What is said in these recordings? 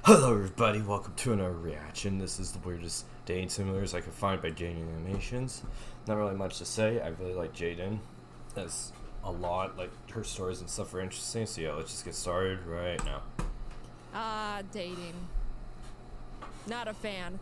Hello everybody, welcome to another reaction. This is the weirdest dating simulators I could find by Jaiden Animations. Not really much to say. I really like Jaiden. That's a lot. Like, her stories and stuff are interesting. So yeah, let's just get started right now. Dating. Not a fan.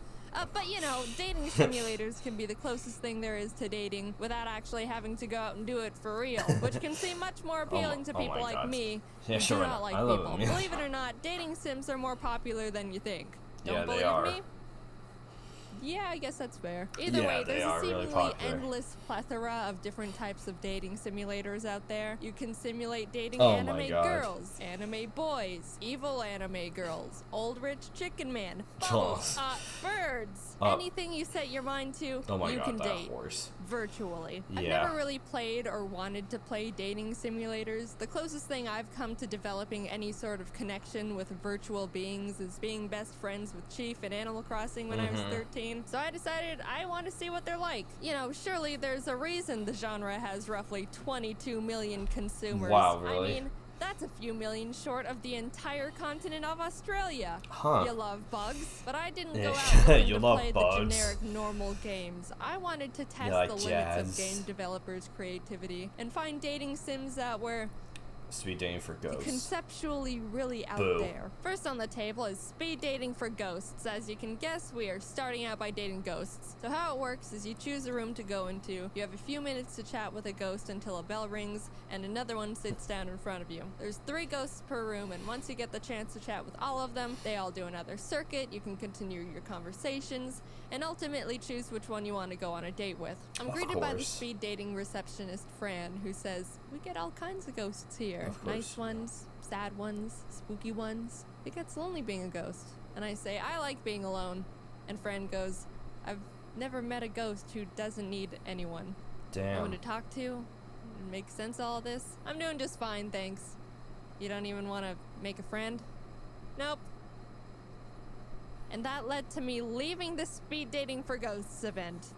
But you know, dating simulators can be the closest thing there is to dating without actually having to go out and do it for real, which can seem much more appealing to people like me who do not like people. Believe it or not, dating sims are more popular than you think. Don't believe me? Yeah, I guess that's fair. Either way, there's a seemingly endless plethora of different types of dating simulators out there. You can simulate dating anime girls, anime boys, evil anime girls, old rich chicken man, bubbles, birds. Anything you set your mind to, you can date virtually. I've never really played or wanted to play dating simulators. The closest thing I've come to developing any sort of connection with virtual beings is being best friends with Chief in Animal Crossing when I was 13. So I decided I want to see what they're like. You know, surely there's a reason the genre has roughly 22 million consumers. Wow, really? I mean, that's a few million short of the entire continent of Australia. You love bugs, but I didn't go out looking to play the generic normal games. I wanted to test the limits of game developers' creativity and find dating sims that were speed dating for ghosts. Conceptually really out there. First on the table is speed dating for ghosts. As you can guess, we are starting out by dating ghosts. So how it works is you choose a room to go into. You have a few minutes to chat with a ghost until a bell rings and another one sits down in front of you. There's 3 ghosts per room, and once you get the chance to chat with all of them, they all do another circuit. You can continue your conversations and ultimately choose which one you want to go on a date with. I'm greeted by the speed dating receptionist Fran, who says, "We get all kinds of ghosts here. Nice ones, sad ones, spooky ones. It gets lonely being a ghost." And I say, "I like being alone." And Fran goes, "I've never met a ghost who doesn't need anyone. Damn. No one to talk to, make sense of all this. I'm doing just fine, thanks. You don't even want to make a friend?" Nope. And that led to me leaving the speed dating for ghosts event.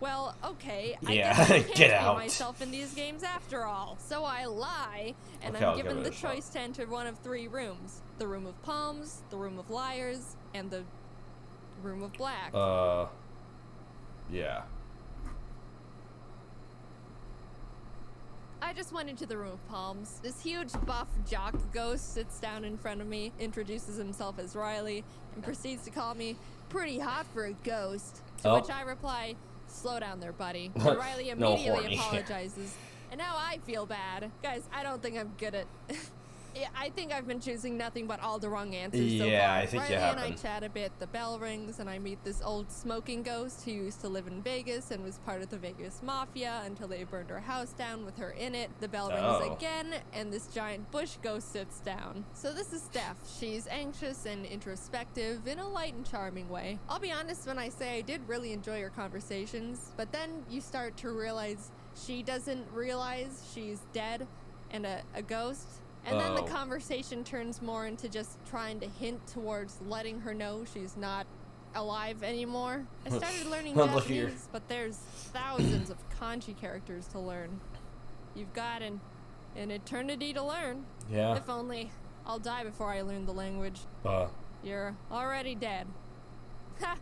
Well, okay, I guess I can't put myself in these games after all. So I lie, and I'm given the choice to enter one of 3 rooms. The room of palms, the room of liars, and the room of black. Yeah. I just went into the room of palms. This huge buff jock ghost sits down in front of me, introduces himself as Riley, and proceeds to call me pretty hot for a ghost. To which I reply, "Slow down there, buddy." And Riley immediately apologizes. And now I feel bad. Guys, I don't think I'm good at... I think I've been choosing nothing but all the wrong answers so far. I think Riley you have and I chat a bit, the bell rings, and I meet this old smoking ghost who used to live in Vegas and was part of the Vegas Mafia until they burned her house down with her in it. The bell rings again, and this giant bush ghost sits down. So this is Steph. She's anxious and introspective in a light and charming way. I'll be honest when I say I did really enjoy her conversations, but then you start to realize she doesn't realize she's dead and a ghost. And then the conversation turns more into just trying to hint towards letting her know she's not alive anymore. I started learning Japanese, but there's thousands of kanji characters to learn. You've got an eternity to learn. Yeah. If only I'll die before I learn the language. You're already dead. Ha!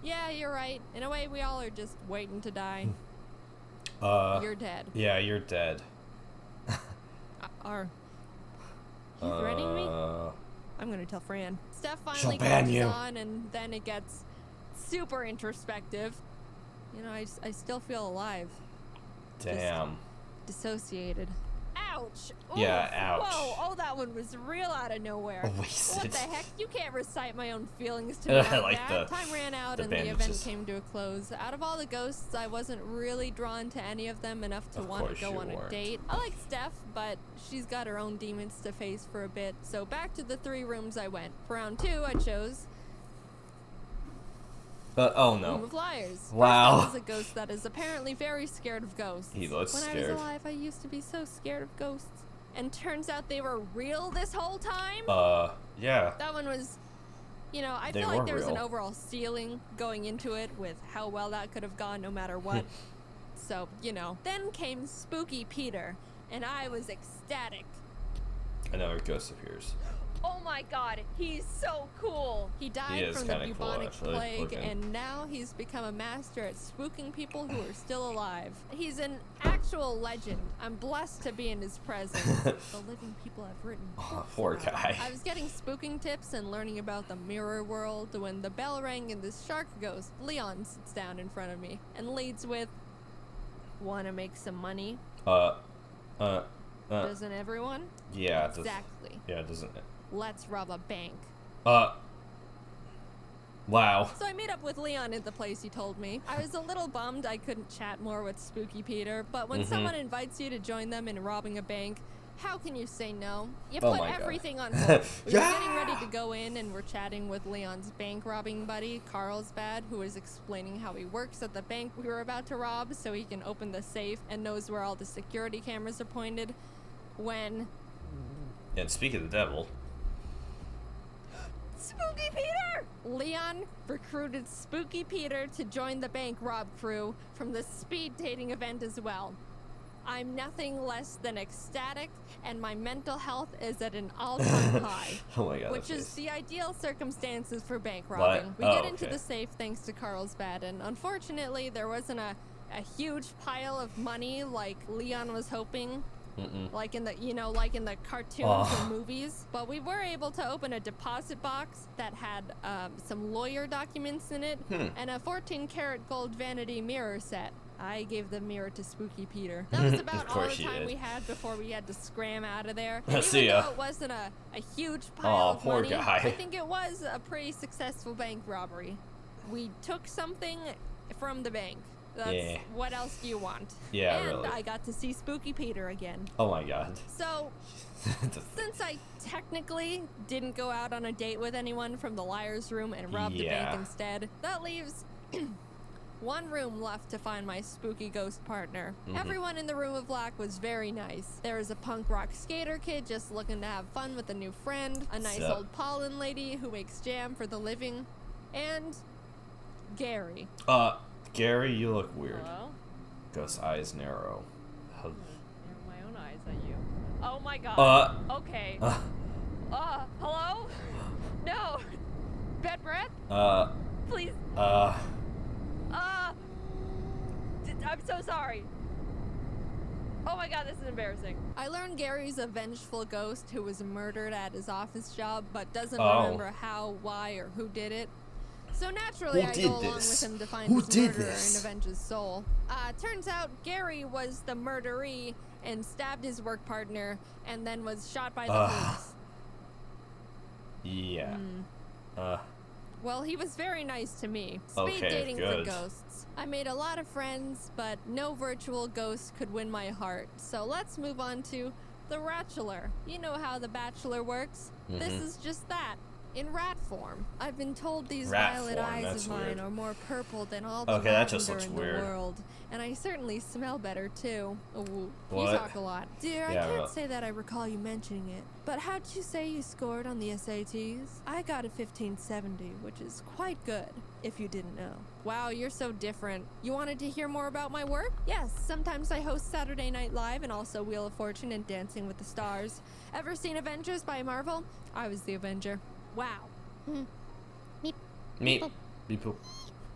Yeah, you're right. In a way, we all are just waiting to die. You're dead. Yeah, you're dead. You threatening me? I'm gonna tell Fran. Steph finally comes on, and then it gets super introspective. You know, I still feel alive. Damn. Just dissociated. Ouch! Oof. Yeah, ouch. Whoa! Oh, that one was real out of nowhere. Wasted. What the heck? You can't recite my own feelings to me like that. Time ran out, and the event came to a close. Out of all the ghosts, I wasn't really drawn to any of them enough to want to go on a date. I like Steph, but she's got her own demons to face for a bit. So back to the 3 rooms I went. For round 2, I chose oh no. Room of Liars. Wow. First, is a ghost that is apparently very scared of ghosts. He looks scared. When I was alive, I used to be so scared of ghosts. And turns out they were real this whole time? Yeah. That one was, you know, I feel like there was an overall ceiling going into it with how well that could have gone no matter what. So, you know. Then came Spooky Peter, and I was ecstatic. Another ghost appears. Oh my god, he's so cool. He died is from the kinda cool, bubonic actually, plague, looking. and now he's become a master at spooking people who are still alive. He's an actual legend. I'm blessed to be in his presence. The living people have written books Poor about guy. him. I was getting spooking tips and learning about the mirror world when the bell rang and this shark ghost, Leon, sits down in front of me and leads with, "Wanna make some money? Doesn't everyone?" Yeah, it does. Exactly. Yeah, it doesn't. Let's rob a bank. Wow. So I meet up with Leon at the place he told me. I was a little bummed I couldn't chat more with Spooky Peter, but when someone invites you to join them in robbing a bank, how can you say no? You Oh put my God. everything on hold. We were Yeah! getting ready to go in and we're chatting with Leon's bank robbing buddy, Carlsbad, who is explaining how he works at the bank we were about to rob so he can open the safe and knows where all the security cameras are pointed. When... And speak of the devil. Spooky Peter! Leon recruited Spooky Peter to join the bank rob crew from the speed dating event as well. I'm nothing less than ecstatic, and my mental health is at an all-time high. Oh my God. Which that is face. the ideal circumstances for bank robbing. What? We Oh, get into okay. the safe thanks to Carlsbad, and unfortunately there wasn't a huge pile of money like Leon was hoping. Like in the, like in the cartoons and movies. But we were able to open a deposit box that had some lawyer documents in it and a 14-karat gold vanity mirror set. I gave the mirror to Spooky Peter. That was about all the course you time did. we had before we had to scram out of there. See Even ya. though it wasn't a huge pile of poor money, guy. I think it was a pretty successful bank robbery. We took something from the bank. That's what else do you want? Yeah, and really. I got to see Spooky Peter again. Oh my God. So, since I technically didn't go out on a date with anyone from the liar's room and rob the bank instead, that leaves one room left to find my spooky ghost partner. Everyone in the room of black was very nice. There was a punk rock skater kid just looking to have fun with a new friend, a nice old pollen lady who makes jam for the living, and Gary. Gary, you look weird. Hello? Ghost eyes narrow. Near my own eyes at you. Oh my God. Okay. Hello? No. Bad breath? Please. I'm so sorry. Oh my God, this is embarrassing. I learned Gary's a vengeful ghost who was murdered at his office job, but doesn't remember how, why, or who did it. So naturally, I go along with him to find his murderer and avenge his soul. Turns out Gary was the murderee and stabbed his work partner and then was shot by the police. Yeah. Well, he was very nice to me. Speed dating for ghosts. I made a lot of friends, but no virtual ghost could win my heart. So let's move on to the Bachelor. You know how the Bachelor works. This is just that. In rat form. I've been told these violet eyes of mine are more purple than all the lavender in the world. And I certainly smell better, too. Ooh, you talk a lot. Dear, I can't say that I recall you mentioning it. But how'd you say you scored on the SATs? I got a 1570, which is quite good, if you didn't know. Wow, you're so different. You wanted to hear more about my work? Yes, sometimes I host Saturday Night Live and also Wheel of Fortune and Dancing with the Stars. Ever seen Avengers by Marvel? I was the Avenger. Wow. Meep.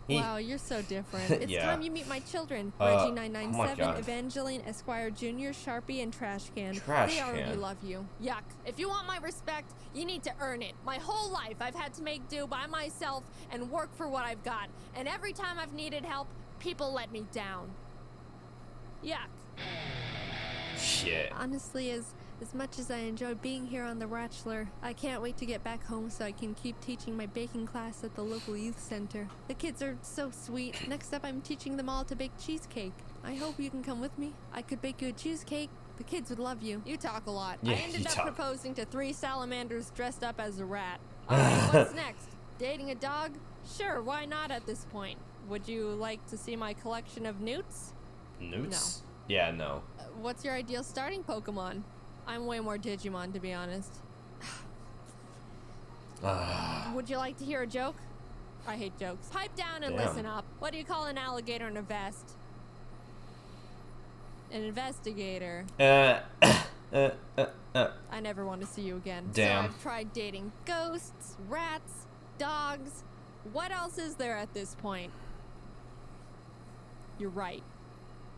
Wow, you're so different. It's time you meet my children. Reggie 997, Evangeline, Esquire Jr., Sharpie, and Trash Can. They already love you. Yuck. If you want my respect, you need to earn it. My whole life I've had to make do by myself and work for what I've got. And every time I've needed help, people let me down. Yuck. Shit. Honestly, as much as I enjoy being here on The Bachelor, I can't wait to get back home so I can keep teaching my baking class at the local youth center. The kids are so sweet. Next up, I'm teaching them all to bake cheesecake. I hope you can come with me. I could bake you a cheesecake. The kids would love you. You talk a lot. I ended up proposing to 3 salamanders dressed up as a rat. Alright, what's next? Dating a dog? Sure, why not at this point? Would you like to see my collection of newts? Newts? No. Yeah, no. What's your ideal starting Pokemon? I'm way more Digimon, to be honest. Would you like to hear a joke? I hate jokes. Pipe down and listen up. What do you call an alligator in a vest? An investigator. I never want to see you again. Damn. So I've tried dating ghosts, rats, dogs. What else is there at this point? You're right.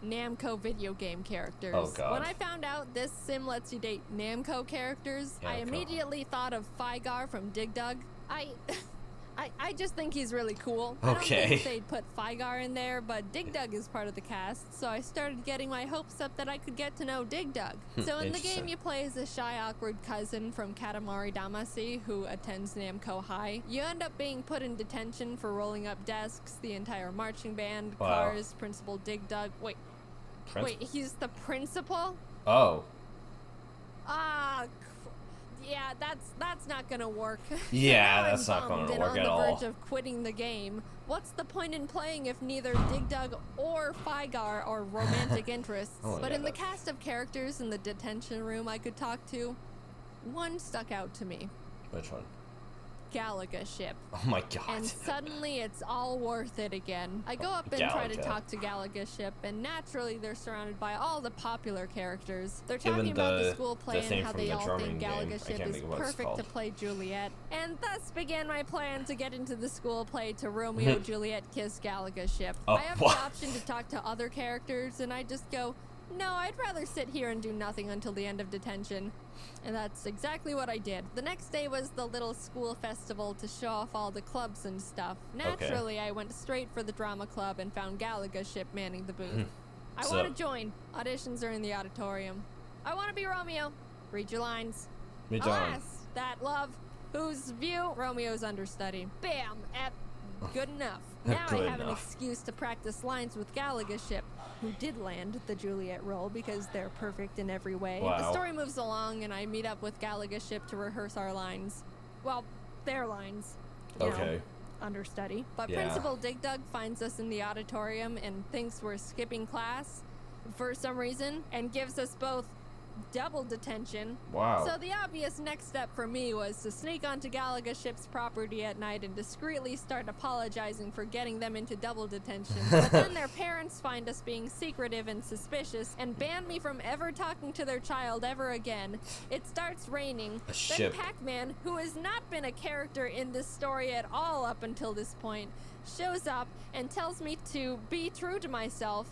Namco video game characters. Oh, God. When I found out this sim lets you date Namco characters, I immediately thought of Fygar from Dig Dug. I just think he's really cool. I don't think they'd put Fygar in there, but Dig Dug is part of the cast, so I started getting my hopes up that I could get to know Dig Dug. So in the game, you play as a shy, awkward cousin from Katamari Damacy who attends Namco High. You end up being put in detention for rolling up desks, the entire marching band, cars, Principal Dig Dug. Wait, he's the principal? Oh. Yeah, that's not gonna work. Yeah, that's not gonna work at all. On the verge of quitting the game. What's the point in playing if neither Dig Dug or Fygar are romantic interests? But in the cast of characters in the detention room I could talk to, one stuck out to me. Which one? Galaga ship. Oh my god. And suddenly it's all worth it again. I go up and try to talk to Galaga ship, and naturally they're surrounded by all the popular characters. They're talking about the school play and how they all think Galaga ship is perfect to play Juliet. And thus began my plan to get into the school play to Romeo Juliet kiss Galaga ship. I have the option to talk to other characters, and I just go, no, I'd rather sit here and do nothing until the end of detention. And that's exactly what I did. The next day was the little school festival to show off all the clubs and stuff. Naturally, I went straight for the drama club and found Galaga ship manning the booth. I want to join. Auditions are in the auditorium. I want to be Romeo. Read your lines. Alas, that love, whose view Romeo's understudy. Bam! Good enough. Now I have an excuse to practice lines with Galaga ship, who did land the Juliet role because they're perfect in every way. The story moves along, and I meet up with Galaga ship to rehearse our lines. Well, their lines. You know, understudy. But Principal Dig Dug finds us in the auditorium and thinks we're skipping class for some reason, and gives us both double detention. Wow. So the obvious next step for me was to sneak onto Galaga ship's property at night and discreetly start apologizing for getting them into double detention. But then their parents find us being secretive and suspicious and ban me from ever talking to their child ever again. It starts raining. Then Pac-Man, who has not been a character in this story at all up until this point, shows up and tells me to be true to myself.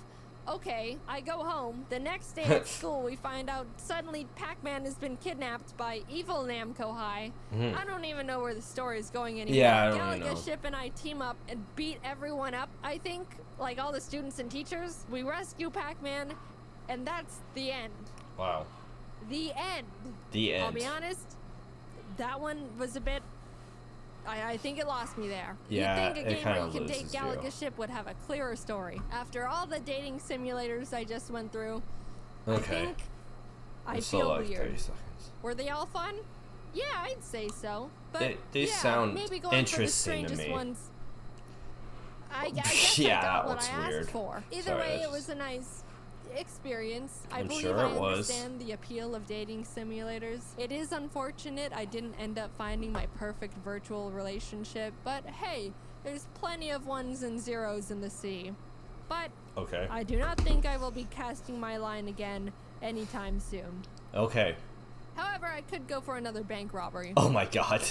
Okay, I go home. The next day at school, we find out suddenly Pac-Man has been kidnapped by evil Namco High. I don't even know where the story is going anymore. Yeah, I don't know. Galaga ship and I team up and beat everyone up, I think. Like all the students and teachers. We rescue Pac-Man, and that's the end. Wow. The end. The end. I'll be honest, that one was a bit... I think it lost me there. Yeah, you'd think a game where you can date Galaga ship would have a clearer story. After all the dating simulators I just went through, I think I feel weird. 30 seconds. Were they all fun? Yeah, I'd say so. But they sound maybe going interesting for the to me. Ones, I guess I got what I asked for. Either way, it was a nice experience. I believe I understand the appeal of dating simulators. It is unfortunate I didn't end up finding my perfect virtual relationship, but hey, there's plenty of ones and zeros in the sea. But I do not think I will be casting my line again anytime soon. However, I could go for another bank robbery. Oh my god.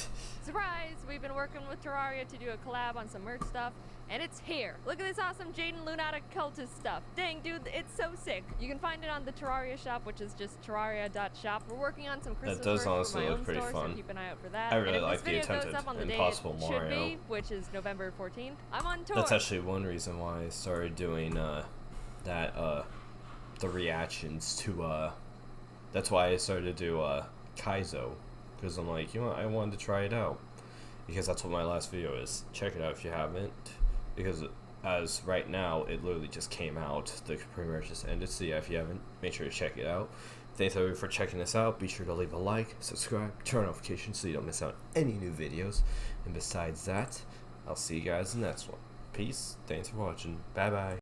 Surprise! We've been working with Terraria to do a collab on some merch stuff, and it's here. Look at this awesome Jaiden Lunatic cultist stuff. Dang, dude, it's so sick. You can find it on the Terraria shop, which is just terraria.shop. We're working on some Christmas merch for my own store, so keep an eye out for that. I really like the attempted Impossible Mario. Which is November 14th. I'm on tour. That's actually one reason why I started doing the reactions to that's why I started to do Kaizo, because I'm like, you know what, I wanted to try it out, because that's what my last video is. Check it out if you haven't, because as right now it literally just came out, the premiere just ended, so yeah, if you haven't, make sure to check it out. Thanks everybody for checking this out. Be sure to leave a like, subscribe, turn on notifications so you don't miss out on any new videos, and besides that, I'll see you guys in the next one. Peace, thanks for watching, bye bye.